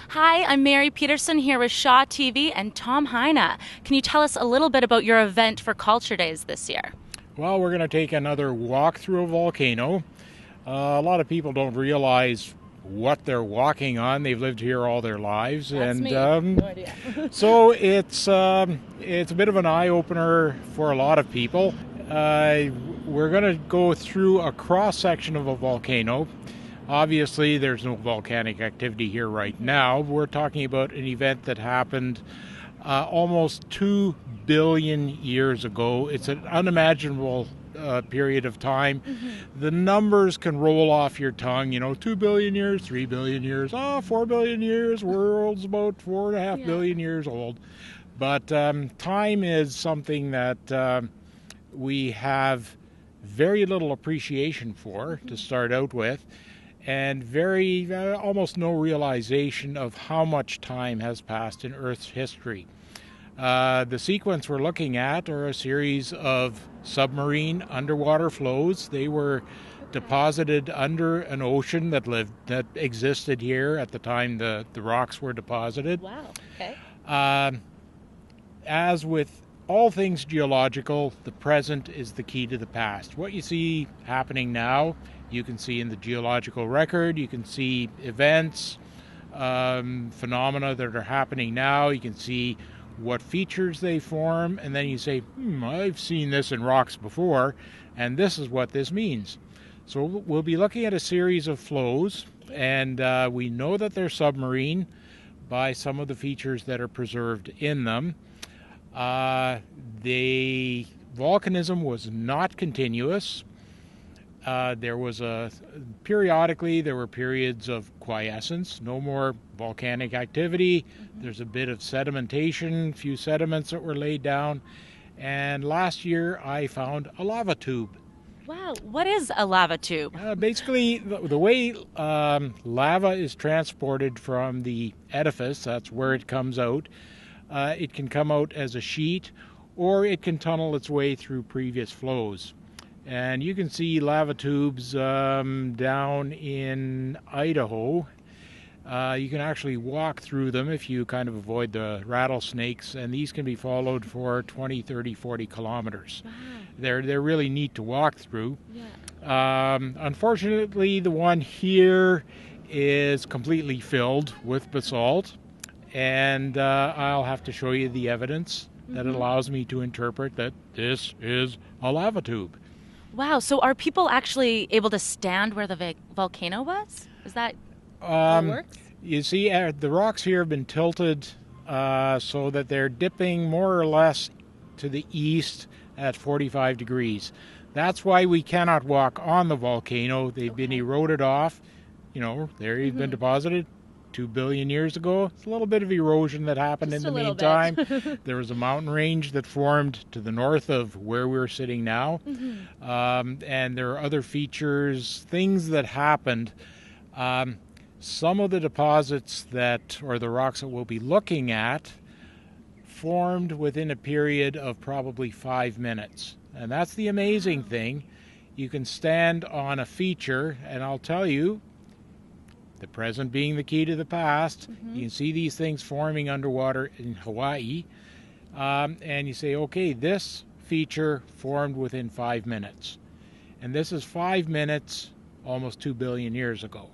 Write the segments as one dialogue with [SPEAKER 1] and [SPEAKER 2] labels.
[SPEAKER 1] Hi, I'm Mary Pettersen here with Shaw TV and Tom Heine. Can you tell us a little bit about your event for Culture Days this year?
[SPEAKER 2] Well, we're going to take another walk through a volcano. A lot of people don't realize what they're walking on. They've lived here all their lives,
[SPEAKER 1] That's
[SPEAKER 2] and
[SPEAKER 1] me. No idea.
[SPEAKER 2] so it's a bit of an eye opener for a lot of people. We're going to go through a cross section of a volcano. Obviously, there's no volcanic activity here right now. We're talking about an event that happened almost 2 billion years ago. It's an unimaginable period of time. The numbers can roll off your tongue, 2 billion years, 3 billion years, 4 billion years, world's about 4.5 billion years old. But time is something that we have very little appreciation for to start out with, and almost no realization of how much time has passed in Earth's history. The sequence we're looking at are a series of submarine underwater flows. They were deposited under an ocean that existed here at the time the rocks were deposited.
[SPEAKER 1] Wow. Okay.
[SPEAKER 2] As with all things geological, the present is the key to the past. What you see happening now, you can see in the geological record. You can see events, phenomena that are happening now. You can see what features they form, and then you say, I've seen this in rocks before, and this is what this means. So we'll be looking at a series of flows, and we know that they're submarine by some of the features that are preserved in them. The volcanism was not continuous. Periodically there were periods of quiescence, no more volcanic activity. There's a bit of sedimentation, a few sediments that were laid down. And last year I found a lava tube.
[SPEAKER 1] Wow. What is a lava tube?
[SPEAKER 2] Basically, the way lava is transported from the edifice, that's where it comes out. It can come out as a sheet, or it can tunnel its way through previous flows. And you can see lava tubes down in Idaho. You can actually walk through them if you kind of avoid the rattlesnakes, and these can be followed for 20, 30, 40 kilometers.
[SPEAKER 1] Wow.
[SPEAKER 2] They're really neat to walk through.
[SPEAKER 1] Yeah.
[SPEAKER 2] Unfortunately, the one here is completely filled with basalt, and I'll have to show you the evidence that allows me to interpret that this is a lava tube.
[SPEAKER 1] Wow. So are people actually able to stand where the volcano was? Is that how it works?
[SPEAKER 2] You see, the rocks here have been tilted so that they're dipping more or less to the east at 45 degrees. That's why we cannot walk on the volcano. They've been eroded off. There you've been deposited 2 billion years ago. It's a little bit of erosion that happened
[SPEAKER 1] Just
[SPEAKER 2] in the
[SPEAKER 1] a little
[SPEAKER 2] meantime. There was a mountain range that formed to the north of where we're sitting now. And there are other features, things that happened. Some of the deposits or the rocks that we'll be looking at formed within a period of probably 5 minutes. And that's the amazing thing. You can stand on a feature, and I'll tell you, the present being the key to the past. You can see these things forming underwater in Hawaii. And you say, okay, this feature formed within 5 minutes. And this is 5 minutes almost 2 billion years ago.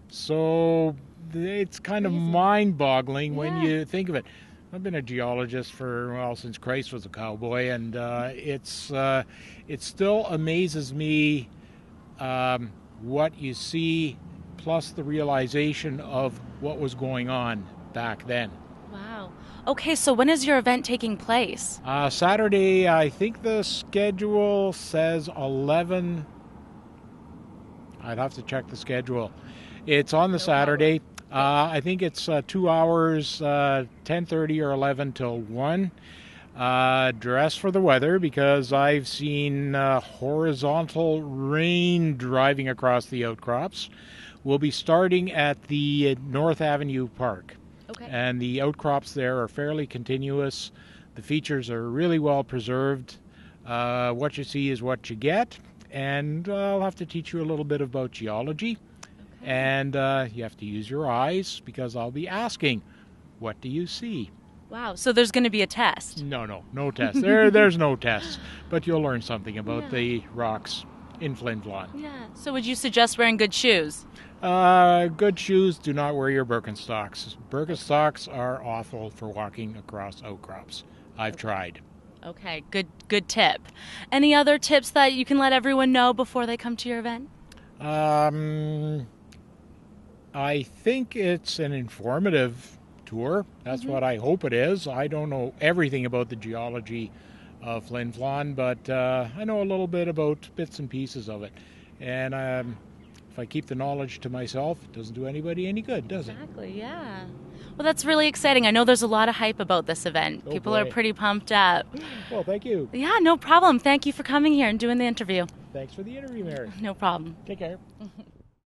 [SPEAKER 2] So it's kind of mind-boggling when you think of it. I've been a geologist since Christ was a cowboy, and it still amazes me what you see, plus the realization of what was going on back then.
[SPEAKER 1] Wow. Okay, so when is your event taking place?
[SPEAKER 2] Saturday, I think the schedule says 11. I'd have to check the schedule. It's on the Saturday. I think it's 2 hours, 10:30 or 11 till 1. Dress for the weather, because I've seen horizontal rain driving across the outcrops. We'll be starting at the North Avenue Park.
[SPEAKER 1] Okay.
[SPEAKER 2] And the outcrops there are fairly continuous. The features are really well preserved. What you see is what you get. And I'll have to teach you a little bit about geology. And you have to use your eyes because I'll be asking, what do you see?
[SPEAKER 1] Wow, so there's going to be a test.
[SPEAKER 2] No test. There's no tests, but you'll learn something about
[SPEAKER 1] Yeah.
[SPEAKER 2] the rocks in Flin Flon.
[SPEAKER 1] Yeah. So would you suggest wearing good shoes?
[SPEAKER 2] Good shoes, do not wear your Birkenstocks. Birkenstocks are awful for walking across outcrops. I've tried.
[SPEAKER 1] Okay, good tip. Any other tips that you can let everyone know before they come to your event?
[SPEAKER 2] I think it's an informative tour. That's what I hope it is. I don't know everything about the geology of Flin Flon, but I know a little bit about bits and pieces of it. And if I keep the knowledge to myself, it doesn't do anybody any good, does it?
[SPEAKER 1] Exactly, yeah. Well, that's really exciting. I know there's a lot of hype about this event.
[SPEAKER 2] Oh,
[SPEAKER 1] People are
[SPEAKER 2] boy.
[SPEAKER 1] pretty pumped up.
[SPEAKER 2] Well, thank you.
[SPEAKER 1] Yeah, no problem. Thank you for coming here and doing the interview.
[SPEAKER 2] Thanks for the interview, Mary.
[SPEAKER 1] No problem.
[SPEAKER 2] Take care.